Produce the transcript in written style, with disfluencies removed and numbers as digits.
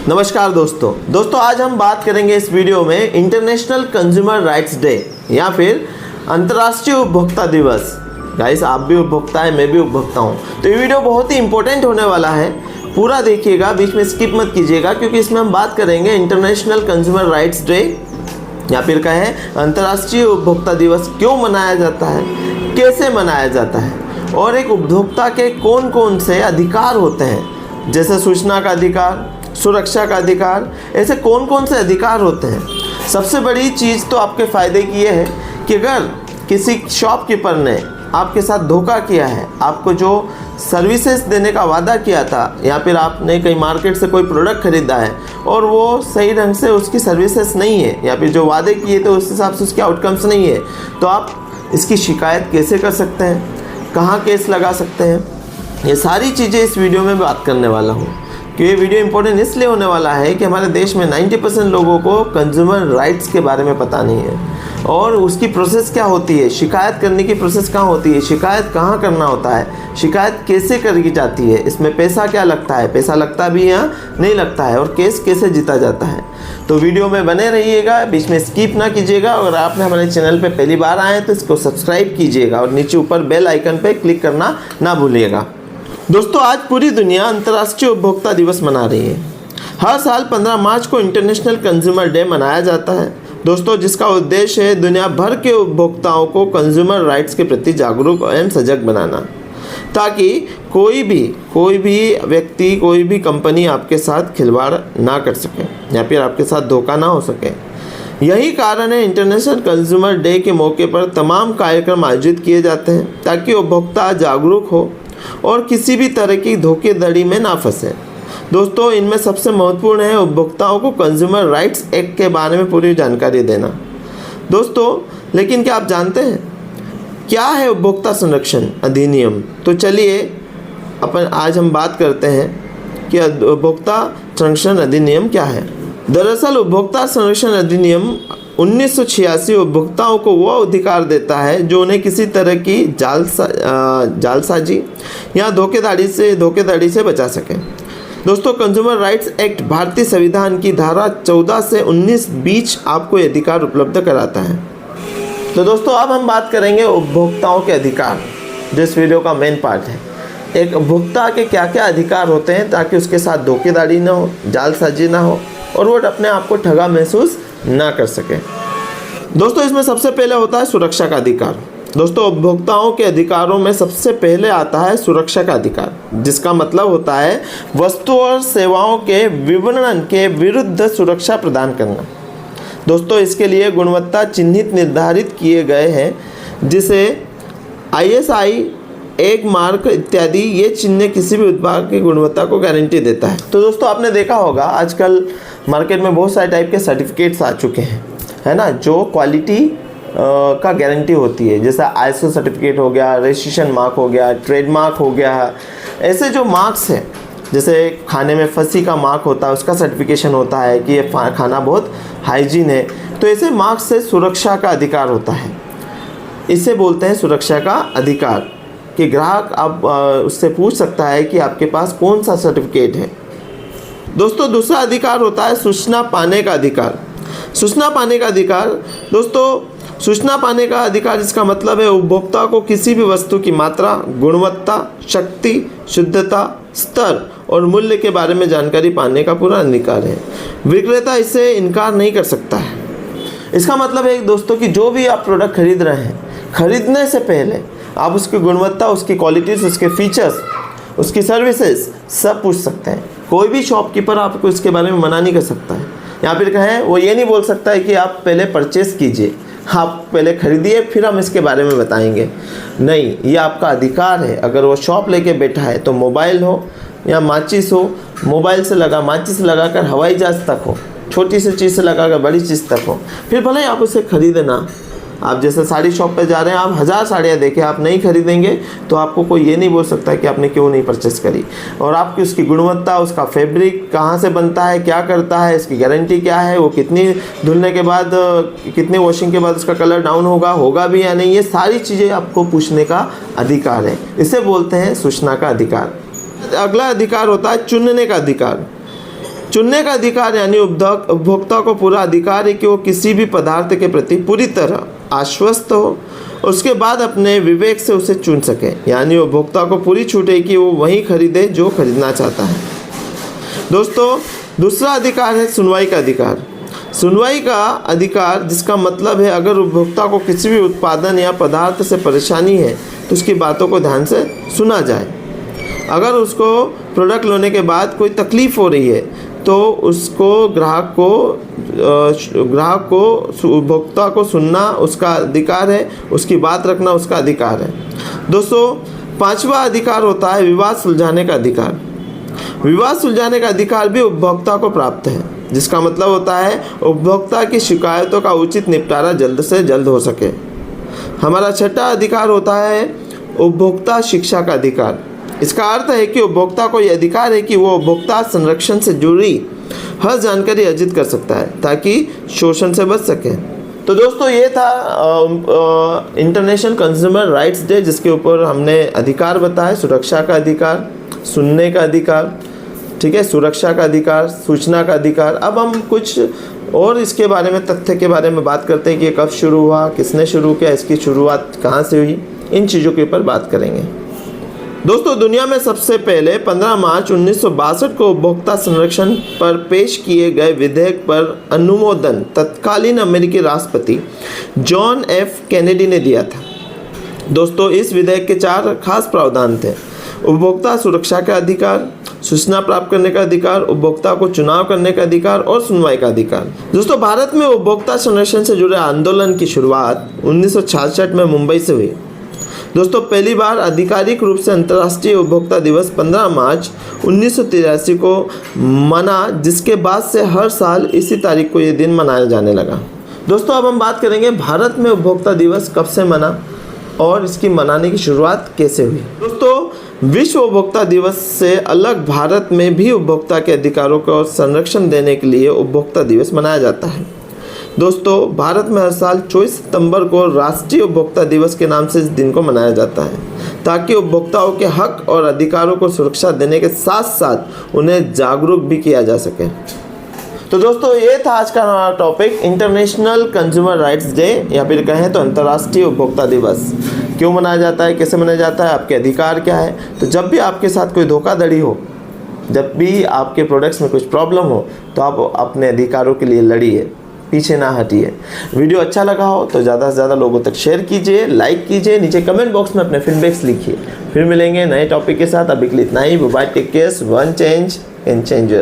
नमस्कार दोस्तों आज हम बात करेंगे इस वीडियो में इंटरनेशनल कंज्यूमर राइट्स डे या फिर अंतर्राष्ट्रीय उपभोक्ता दिवस। गाइस, आप भी उपभोक्ता है, मैं भी उपभोक्ता हूँ, तो ये वीडियो बहुत ही इंपॉर्टेंट होने वाला है। पूरा देखिएगा, बीच में स्किप मत कीजिएगा, क्योंकि इसमें हम बात करेंगे इंटरनेशनल कंज्यूमर राइट्स डे या फिर कहें अंतर्राष्ट्रीय उपभोक्ता दिवस क्यों मनाया जाता है, कैसे मनाया जाता है, और एक उपभोक्ता के कौन कौन से अधिकार होते हैं, जैसे सूचना का अधिकार, सुरक्षा का अधिकार, ऐसे कौन कौन से अधिकार होते हैं। सबसे बड़ी चीज़ तो आपके फ़ायदे की ये है कि अगर किसी शॉपकीपर ने आपके साथ धोखा किया है, आपको जो सर्विसेज देने का वादा किया था, या फिर आपने कहीं मार्केट से कोई प्रोडक्ट ख़रीदा है और वो सही ढंग से उसकी सर्विसेज नहीं है, या फिर जो वादे किए थे उस हिसाब से उसके आउटकम्स नहीं है, तो आप इसकी शिकायत कैसे कर सकते हैं, कहाँ केस लगा सकते हैं, ये सारी चीज़ें इस वीडियो में बात करने वाला हूँ। कि ये वीडियो इंपॉर्टेंट इसलिए होने वाला है कि हमारे देश में 90% लोगों को कंज्यूमर राइट्स के बारे में पता नहीं है, और उसकी प्रोसेस क्या होती है, शिकायत करने की प्रोसेस कहाँ होती है, शिकायत कहाँ करना होता है, शिकायत कैसे करी जाती है, इसमें पैसा क्या लगता है, पैसा लगता भी है या नहीं लगता है, और केस कैसे जीता जाता है। तो वीडियो में बने रहिएगा, बीच में स्किप ना कीजिएगा। और आपने हमारे चैनल पर पहली बार आए हैं तो इसको सब्सक्राइब कीजिएगा और नीचे ऊपर बेल आइकन पर क्लिक करना ना भूलिएगा। दोस्तों, आज पूरी दुनिया अंतर्राष्ट्रीय उपभोक्ता दिवस मना रही है। हर साल 15 मार्च को इंटरनेशनल कंज्यूमर डे मनाया जाता है दोस्तों, जिसका उद्देश्य है दुनिया भर के उपभोक्ताओं को कंज्यूमर राइट्स के प्रति जागरूक एवं सजग बनाना, ताकि कोई भी व्यक्ति, कोई भी कंपनी आपके साथ खिलवाड़ ना कर सके या फिर आपके साथ धोखा ना हो सके। यही कारण है इंटरनेशनल कंज्यूमर डे के मौके पर तमाम कार्यक्रम आयोजित किए जाते हैं, ताकि उपभोक्ता जागरूक हो और किसी भी तरह की धोखाधड़ी में ना फंसे। दोस्तों, इनमें सबसे महत्वपूर्ण है उपभोक्ताओं को कंज्यूमर राइट्स एक्ट के बारे में पूरी जानकारी देना। दोस्तों, लेकिन क्या आप जानते हैं क्या है उपभोक्ता संरक्षण अधिनियम? तो चलिए आज हम बात करते हैं कि उपभोक्ता संरक्षण अधिनियम क्या है। दरअसल उपभोक्ता संरक्षण अधिनियम 1986 उपभोक्ताओं को वो अधिकार देता है जो उन्हें किसी तरह की जालसाजी या धोखाधड़ी से बचा सके। दोस्तों, कंज्यूमर राइट्स एक्ट भारतीय संविधान की धारा 14 से 19 बीच आपको ये अधिकार उपलब्ध कराता है। तो दोस्तों, अब हम बात करेंगे उपभोक्ताओं के अधिकार, जो इस वीडियो का मेन पार्ट है। एक उपभोक्ता के क्या क्या अधिकार होते हैं ताकि उसके साथ धोखाधड़ी ना हो, जालसाजी ना हो और वो अपने आप को ठगा महसूस ना कर सके। दोस्तों, इसमें सबसे पहले होता है सुरक्षा का अधिकार। दोस्तों, उपभोक्ताओं के अधिकारों में सबसे पहले आता है सुरक्षा का अधिकार, जिसका मतलब होता है वस्तु और सेवाओं के विपणन के विरुद्ध सुरक्षा प्रदान करना। दोस्तों, इसके लिए गुणवत्ता चिन्हित निर्धारित किए गए हैं, जिसे ISI एक मार्क इत्यादि, ये चिन्ह किसी भी उत्पाद की गुणवत्ता को गारंटी देता है। तो दोस्तों, आपने देखा होगा आजकल मार्केट में बहुत सारे टाइप के सर्टिफिकेट्स आ चुके हैं, है ना, जो क्वालिटी का गारंटी होती है, जैसा ISO सर्टिफिकेट हो गया, रजिस्ट्रेशन मार्क हो गया, ट्रेडमार्क हो गया। ऐसे जो मार्क्स हैं, जैसे खाने में फंसी का मार्क होता है, उसका सर्टिफिकेशन होता है कि ये खाना बहुत हाइजीन है। तो ऐसे मार्क्स से सुरक्षा का अधिकार होता है, इसे बोलते हैं सुरक्षा का अधिकार, कि ग्राहक अब उससे पूछ सकता है कि आपके पास कौन सा सर्टिफिकेट है। दोस्तों, दूसरा अधिकार होता है सूचना पाने का अधिकार। सूचना पाने का अधिकार, दोस्तों, सूचना पाने का अधिकार इसका मतलब है उपभोक्ता को किसी भी वस्तु की मात्रा, गुणवत्ता, शक्ति, शुद्धता, स्तर और मूल्य के बारे में जानकारी पाने का पूरा अधिकार है। विक्रेता इससे इनकार नहीं कर सकता है। इसका मतलब है दोस्तों कि जो भी आप प्रोडक्ट खरीद रहे हैं, खरीदने से पहले आप उसकी गुणवत्ता, उसकी क्वालिटीज़, उसके फीचर्स, उसकी सर्विसेज सब पूछ सकते हैं। कोई भी शॉपकीपर आपको इसके बारे में मना नहीं कर सकता है, या फिर कहें वो ये नहीं बोल सकता है कि आप पहले परचेस कीजिए, आप पहले खरीदिए फिर हम इसके बारे में बताएंगे। नहीं, ये आपका अधिकार है। अगर वो शॉप लेके बैठा है तो मोबाइल हो या माचिस हो, मोबाइल से लगा माचिस लगाकर हवाई जहाज़ तक हो, छोटी सी चीज़ से लगाकर बड़ी चीज़ तक हो, फिर भले ही आप उसे खरीदना। आप जैसे साड़ी शॉप पे जा रहे हैं, आप 1000 साड़ियाँ देखें, आप नहीं खरीदेंगे तो आपको कोई ये नहीं बोल सकता कि आपने क्यों नहीं परचेस करी। और आपकी उसकी गुणवत्ता, उसका फैब्रिक कहाँ से बनता है, क्या करता है, इसकी गारंटी क्या है, वो कितनी धुलने के बाद, कितने वॉशिंग के बाद उसका कलर डाउन होगा भी या नहीं, ये सारी चीज़ें आपको पूछने का अधिकार है। इसे बोलते हैं सूचना का अधिकार। अगला अधिकार होता है चुनने का अधिकार। चुनने का अधिकार यानी उपभोक्ता को पूरा अधिकार है कि वो किसी भी पदार्थ के प्रति पूरी तरह आश्वस्त हो, उसके बाद अपने विवेक से उसे चुन सके, यानी उपभोक्ता को पूरी छूट है कि वो वही खरीदे जो खरीदना चाहता है। दोस्तों, दूसरा अधिकार है सुनवाई का अधिकार। सुनवाई का अधिकार जिसका मतलब है अगर उपभोक्ता को किसी भी उत्पादन या पदार्थ से परेशानी है तो उसकी बातों को ध्यान से सुना जाए। अगर उसको प्रोडक्ट लेने के बाद कोई तकलीफ़ हो रही है तो उसको ग्राहक को उपभोक्ता को सुनना उसका अधिकार है, उसकी बात रखना उसका अधिकार है। दोस्तों, पांचवा अधिकार होता है विवाद सुलझाने का अधिकार। विवाद सुलझाने का अधिकार भी उपभोक्ता को प्राप्त है, जिसका मतलब होता है उपभोक्ता की शिकायतों का उचित निपटारा जल्द से जल्द हो सके। हमारा छठा अधिकार होता है उपभोक्ता शिक्षा का अधिकार। इसका अर्थ है कि उपभोक्ता को यह अधिकार है कि वो उपभोक्ता संरक्षण से जुड़ी हर जानकारी अर्जित कर सकता है ताकि शोषण से बच सके। तो दोस्तों, ये था इंटरनेशनल कंज्यूमर राइट्स डे, जिसके ऊपर हमने अधिकार बताए। सुरक्षा का अधिकार, सुनने का अधिकार, ठीक है, सुरक्षा का अधिकार, सूचना का अधिकार। अब हम कुछ और इसके बारे में, तथ्य के बारे में बात करते हैं कि ये कब शुरू हुआ, किसने शुरू किया, इसकी शुरुआत कहाँ से हुई, इन चीज़ों के ऊपर बात करेंगे। दोस्तों, दुनिया में सबसे पहले 15 मार्च 1962 को उपभोक्ता संरक्षण पर पेश किए गए विधेयक पर अनुमोदन तत्कालीन अमेरिकी राष्ट्रपति जॉन एफ कैनेडी ने दिया था। दोस्तों, इस विधेयक के 4 खास प्रावधान थे। उपभोक्ता सुरक्षा का अधिकार, सूचना प्राप्त करने का अधिकार, उपभोक्ता को चुनाव करने का अधिकार और सुनवाई का अधिकार। दोस्तों, भारत में उपभोक्ता संरक्षण से जुड़े आंदोलन की शुरुआत 1966 में मुंबई से हुई। दोस्तों, पहली बार आधिकारिक रूप से अंतर्राष्ट्रीय उपभोक्ता दिवस 15 मार्च 1983 को मना, जिसके बाद से हर साल इसी तारीख को ये दिन मनाया जाने लगा। दोस्तों, अब हम बात करेंगे भारत में उपभोक्ता दिवस कब से मना और इसकी मनाने की शुरुआत कैसे हुई। दोस्तों, विश्व उपभोक्ता दिवस से अलग भारत में भी उपभोक्ता के अधिकारों को संरक्षण देने के लिए उपभोक्ता दिवस मनाया जाता है। दोस्तों, भारत में हर साल 24 सितंबर को राष्ट्रीय उपभोक्ता दिवस के नाम से इस दिन को मनाया जाता है, ताकि उपभोक्ताओं के हक और अधिकारों को सुरक्षा देने के साथ साथ उन्हें जागरूक भी किया जा सके। तो दोस्तों, ये था आज का हमारा topic, international consumer rights day, या फिर कहें तो अंतर्राष्ट्रीय उपभोक्ता दिवस। क्यों मनाया जाता है, कैसे मनाया जाता है, आपके अधिकार क्या है। तो जब भी आपके साथ कोई धोखाधड़ी हो, जब भी आपके प्रोडक्ट्स में कुछ प्रॉब्लम हो, तो आप अपने अधिकारों के लिए लड़िए, पीछे ना हटिए। वीडियो अच्छा लगा हो तो ज़्यादा से ज़्यादा लोगों तक शेयर कीजिए, लाइक कीजिए, नीचे कमेंट बॉक्स में अपने फीडबैक्स लिखिए। फिर मिलेंगे नए टॉपिक के साथ। अभी के लिए इतना ही। Bye, take care, one change and changer.